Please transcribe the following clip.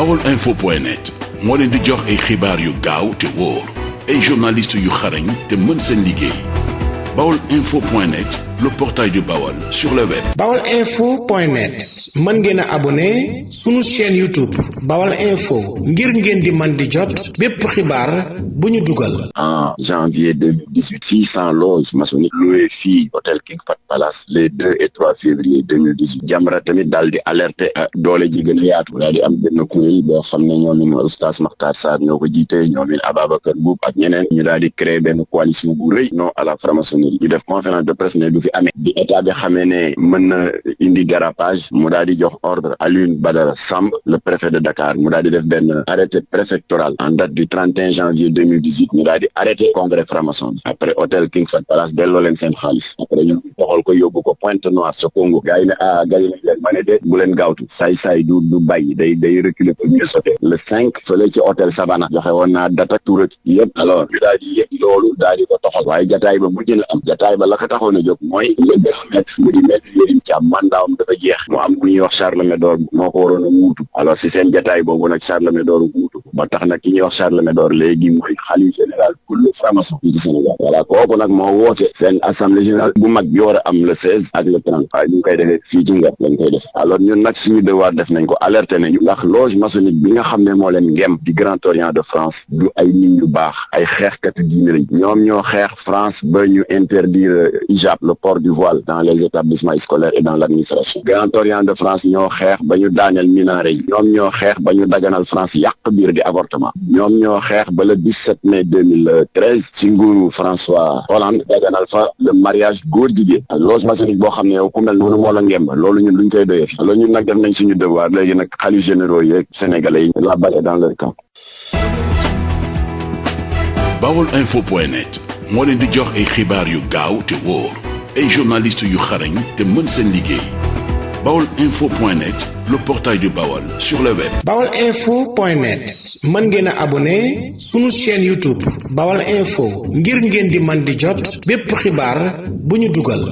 baolinfo.net moo leen di jox ay xibaar yu gaaw te wóor ay journalistes yu xarañ te mën seen liggéey baolinfo.net, le portail du Baol sur le web. baolinfo.net mën ngeen a abonné sunu chaîne YouTube Baol Info ngir ngeen di man di jot bépp xibaar bu ñu dugal. En janvier 2018, 600 loges maçonniques louées fii hôtel King Fahd Palace les 2 et 3 février 2018. Jamra tamit daal di alerté doole ji gën a yaatu daal di am benn kuréel boo xam ne ñoom it Oustaz Makhtar Sarr ñoo ko jiite ñoom it Ababacar Boub ak ñeneen ñu daal di créer benn coalition bu rëy non à la franc-maçonnerie ñu def conférence de presse ne du fi amee di état bi xamee ne mën na indi dérapage mu daal di jox ordre Alioune Badara Samb le préfet de Dakar mu daal di def benn arrêté préfectoral en date du 31 janvier 2018 ñu daal di arrêté congrès franc-maçon bi après hôtel King Fahd Palace delloo leen seen xaalis après ñu toxal ko yóbbu ko Pointe Noire sa Congo gars yi ne gars yi nañ leen ma ne de bu leen gaawtu saay du bàyyi day reculer pour mieux sauter le 5 fële ci hôtel Savana joxe woon naa date ak tur ak yëpp alors ñu daal di yëg loolu daal di ko toxal waaye jataay ba mujj na am jataay ba la ko taxoon a jóg mooy le grand maître mu di maître Yérim Thiam mandaawam dafa jeex mu am ku ñuy wax Charles Médor moo ko waroon a wuutu alors si seen jataay boobu nag Charles Médor wuutu ba tax nag ki ñuy wax Charles Médor léegi mooy xalif général kullu franc-maçon fii ci Sénégal voilà kooku nag moo woote seen assemblée générale bu mag bi war a am le 16 ak le 30 waaye ñu ngi koy defee fii ci Ngar lañ koy def alors ñun nag suñu devoir def nañ ko alerté nañu ndax loge maçonnique bi nga xam ne moo leen ngem di Grand Orient de France du ay nit ñu baax ay xeexkatu diine lañ ñoom ñoo xeex France ba ñu interdire hijab le port du voile dans les établissements scolaires et dans l'administration Grand Orient de France ñoo xeex ba ñu daaneel minaret yi ñoom ñoo xeex ba ñu daganal France yàq biir di avortement ñoom ñoo xeex ba le 17 mai 2013 ci nguuru François Hollande daganal fa le mariage góor jigéen ak loge maçonnique boo xam ne yow ku mel noonu moo la ngemb loolu ñun luñ koy doyee loolu ñun nag def nañ suñu devoir léegi nag xalif généraux yeeg sénégalais yi la balle est dans leur camp. baolinfo.net moo leen di jox ay xibaar yu gaaw te wóor ay journalistes yu xarañ te mën seen liggéey baolinfo.net, le portail du Baol sur le web. baolinfo.net mën ngeen a abonné sunu chaîne YouTube Baol Info ngir ngeen di man di jot bépp xibaar bu ñu dugal.